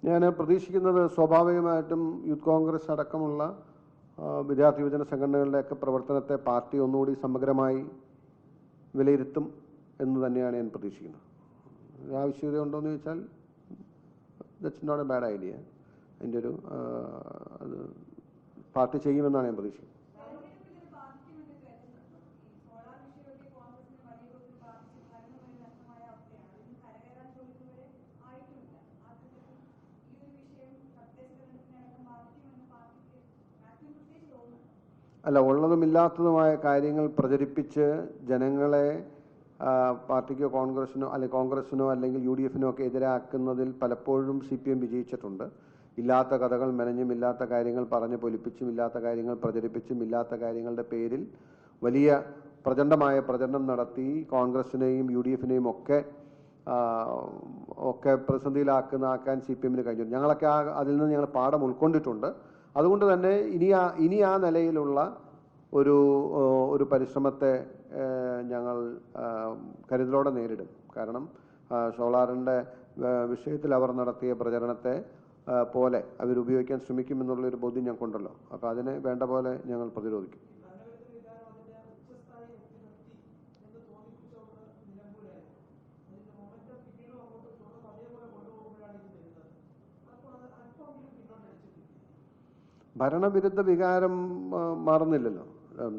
ഞാൻ പ്രതീക്ഷിക്കുന്നത് സ്വാഭാവികമായിട്ടും യൂത്ത് കോൺഗ്രസ് അടക്കമുള്ള വിദ്യാർത്ഥി യുവജന സംഘടനകളുടെയൊക്കെ പ്രവർത്തനത്തെ പാർട്ടി ഒന്നുകൂടി സമഗ്രമായി വിലയിരുത്തും എന്ന് തന്നെയാണ് ഞാൻ പ്രതീക്ഷിക്കുന്നത്. ആവശ്യകത ഉണ്ടോയെന്ന് ചോദിച്ചാൽ that's not a bad idea. അതിൻ്റെ ഒരു അത് പാർട്ടി ചെയ്യുമെന്നാണ് ഞാൻ പ്രതീക്ഷിക്കുന്നത്. അല്ല, ഉള്ളതുമില്ലാത്തതുമായ കാര്യങ്ങൾ പ്രചരിപ്പിച്ച് ജനങ്ങളെ പാർട്ടിക്കോ കോൺഗ്രസിനോ അല്ലെങ്കിൽ കോൺഗ്രസിനോ അല്ലെങ്കിൽ UDFനോ ഒക്കെ എതിരാക്കുന്നതിൽ പലപ്പോഴും CPM വിജയിച്ചിട്ടുണ്ട്. ഇല്ലാത്ത കഥകൾ മെനഞ്ഞും ഇല്ലാത്ത കാര്യങ്ങൾ പറഞ്ഞ് പൊലിപ്പിച്ചും ഇല്ലാത്ത കാര്യങ്ങൾ പ്രചരിപ്പിച്ചും ഇല്ലാത്ത കാര്യങ്ങളുടെ പേരിൽ വലിയ പ്രചണ്ഡമായ പ്രചരണം നടത്തി കോൺഗ്രസിനെയും UDFനെയും ഒക്കെ പ്രതിസന്ധിയിലാക്കാൻ CPMന് കഴിഞ്ഞു. ഞങ്ങളൊക്കെ അതിൽ നിന്ന് ഞങ്ങൾ പാഠം ഉൾക്കൊണ്ടിട്ടുണ്ട്. അതുകൊണ്ട് തന്നെ ഇനി ആ നിലയിലുള്ള ഒരു പരിശ്രമത്തെ ഞങ്ങൾ കരുതലോടെ നേരിടും. കാരണം സോളാറിൻ്റെ വിഷയത്തിൽ അവർ നടത്തിയ പ്രചരണത്തെ പോലെ അവരുപയോഗിക്കാൻ ശ്രമിക്കുമെന്നുള്ളൊരു ബോധ്യം ഞങ്ങൾക്കുണ്ടല്ലോ. അപ്പോൾ അതിനെ വേണ്ട പോലെ ഞങ്ങൾ പ്രതിരോധിക്കും. ഭരണവിരുദ്ധ വികാരം മാറുന്നില്ലല്ലോ.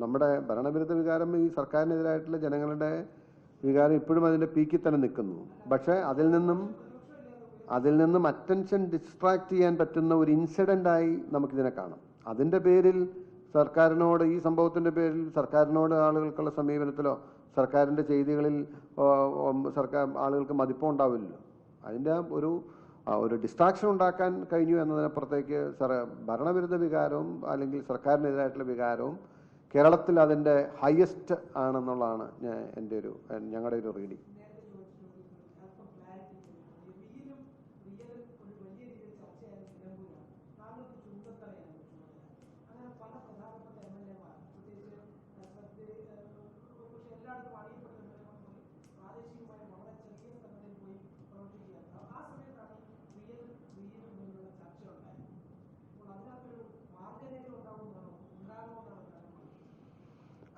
നമ്മുടെ ഭരണവിരുദ്ധ വികാരം ഈ സർക്കാരിനെതിരായിട്ടുള്ള ജനങ്ങളുടെ വികാരം ഇപ്പോഴും അതിൻ്റെ പീക്കിൽ തന്നെ നിൽക്കുന്നു. പക്ഷേ അതിൽ നിന്നും അറ്റൻഷൻ ഡിസ്ട്രാക്ട് ചെയ്യാൻ പറ്റുന്ന ഒരു ഇൻസിഡൻ്റായി നമുക്കിതിനെ കാണാം. അതിൻ്റെ പേരിൽ സർക്കാരിനോട്, ഈ സംഭവത്തിൻ്റെ പേരിൽ സർക്കാരിനോട് ആളുകൾക്കുള്ള സമീപനത്തിലോ സർക്കാരിൻ്റെ ചെയ്തികളിൽ ആളുകൾക്ക് മതിപ്പോ ഉണ്ടാവില്ലല്ലോ. അതിൻ്റെ ഒരു ഡിസ്ട്രാക്ഷൻ ഉണ്ടാക്കാൻ കഴിഞ്ഞു എന്നതിനപ്പുറത്തേക്ക് ഭരണവിരുദ്ധ വികാരവും അല്ലെങ്കിൽ സർക്കാരിനെതിരായിട്ടുള്ള വികാരവും കേരളത്തിൽ അതിൻ്റെ ഹയസ്റ്റ് ആണെന്നുള്ളതാണ് ഞങ്ങളുടെ ഒരു റീഡിങ്.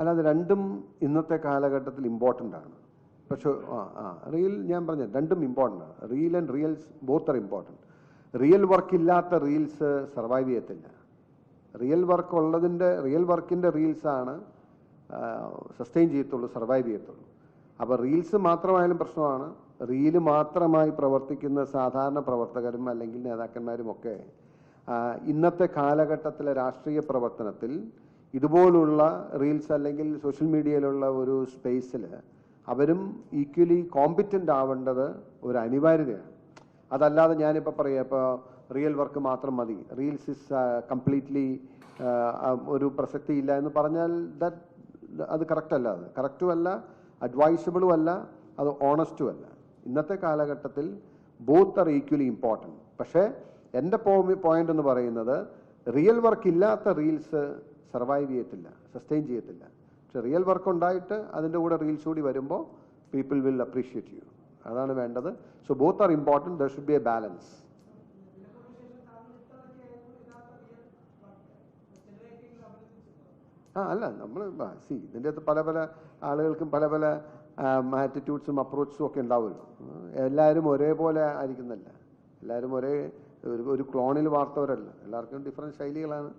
അല്ലാതെ രണ്ടും ഇന്നത്തെ കാലഘട്ടത്തിൽ ഇമ്പോർട്ടൻ്റ് ആണ്. പക്ഷേ ഞാൻ പറഞ്ഞ രണ്ടും ഇമ്പോർട്ടൻ്റ് ആണ്. Reel and reals both are important. Real work ഇല്ലാത്ത റീൽസ് സർവൈവ് ചെയ്യത്തില്ല. റിയൽ വർക്കിൻ്റെ റീൽസാണ് സസ്റ്റെയിൻ ചെയ്യത്തുള്ളൂ, സർവൈവ് ചെയ്യത്തുള്ളൂ. അപ്പോൾ റീൽസ് മാത്രമായാലും പ്രശ്നമാണ്. റീല് മാത്രമായി പ്രവർത്തിക്കുന്ന സാധാരണ പ്രവർത്തകരും അല്ലെങ്കിൽ നേതാക്കന്മാരും ഒക്കെ ഇന്നത്തെ കാലഘട്ടത്തിലെ രാഷ്ട്രീയ പ്രവർത്തനത്തിൽ ഇതുപോലുള്ള റീൽസ് അല്ലെങ്കിൽ സോഷ്യൽ മീഡിയയിലുള്ള ഒരു സ്പേസിൽ അവരും ഈക്വലി കോമ്പിറ്റൻ്റ് ആവേണ്ടത് ഒരു അനിവാര്യതയാണ്. അതല്ലാതെ ഞാനിപ്പോൾ പറയാം, ഇപ്പോൾ റിയൽ വർക്ക് മാത്രം മതി, റീൽസ് ഇസ് കംപ്ലീറ്റ്ലി ഒരു പ്രസക്തി ഇല്ല എന്ന് പറഞ്ഞാൽ അത് കറക്റ്റല്ല. അത് കറക്റ്റും അല്ല, അഡ്വൈസബിളും അല്ല, അത് ഓണസ്റ്റും അല്ല. ഇന്നത്തെ കാലഘട്ടത്തിൽ ബോത്ത് ആർ ഈക്വലി ഇമ്പോർട്ടൻറ്റ്. പക്ഷേ എൻ്റെ പോയിന്റ് എന്ന് പറയുന്നത് റിയൽ വർക്ക് ഇല്ലാത്ത റീൽസ് സർവൈവ് ചെയ്യത്തില്ല, സസ്റ്റെയിൻ ചെയ്യത്തില്ല. പക്ഷെ റിയൽ വർക്ക് ഉണ്ടായിട്ട് അതിൻ്റെ കൂടെ റീൽസ് കൂടി വരുമ്പോൾ പീപ്പിൾ വിൽ അപ്രീഷിയേറ്റ് യു. അതാണ് വേണ്ടത്. So both are important. There should be A balance. അല്ല, നമ്മൾ ഇതിൻ്റെ അകത്ത് പല പല ആളുകൾക്കും പല പല ആറ്റിറ്റ്യൂഡ്സും അപ്രോച്ചസും ഒക്കെ ഉണ്ടാവുമല്ലോ. എല്ലാവരും ഒരേപോലെ ആയിരിക്കുന്നില്ല. എല്ലാവരും ഒരു ക്ലോണിൽ വാർത്തവരല്ല. എല്ലാവർക്കും ഡിഫറെൻറ്റ് ശൈലികളാണ്.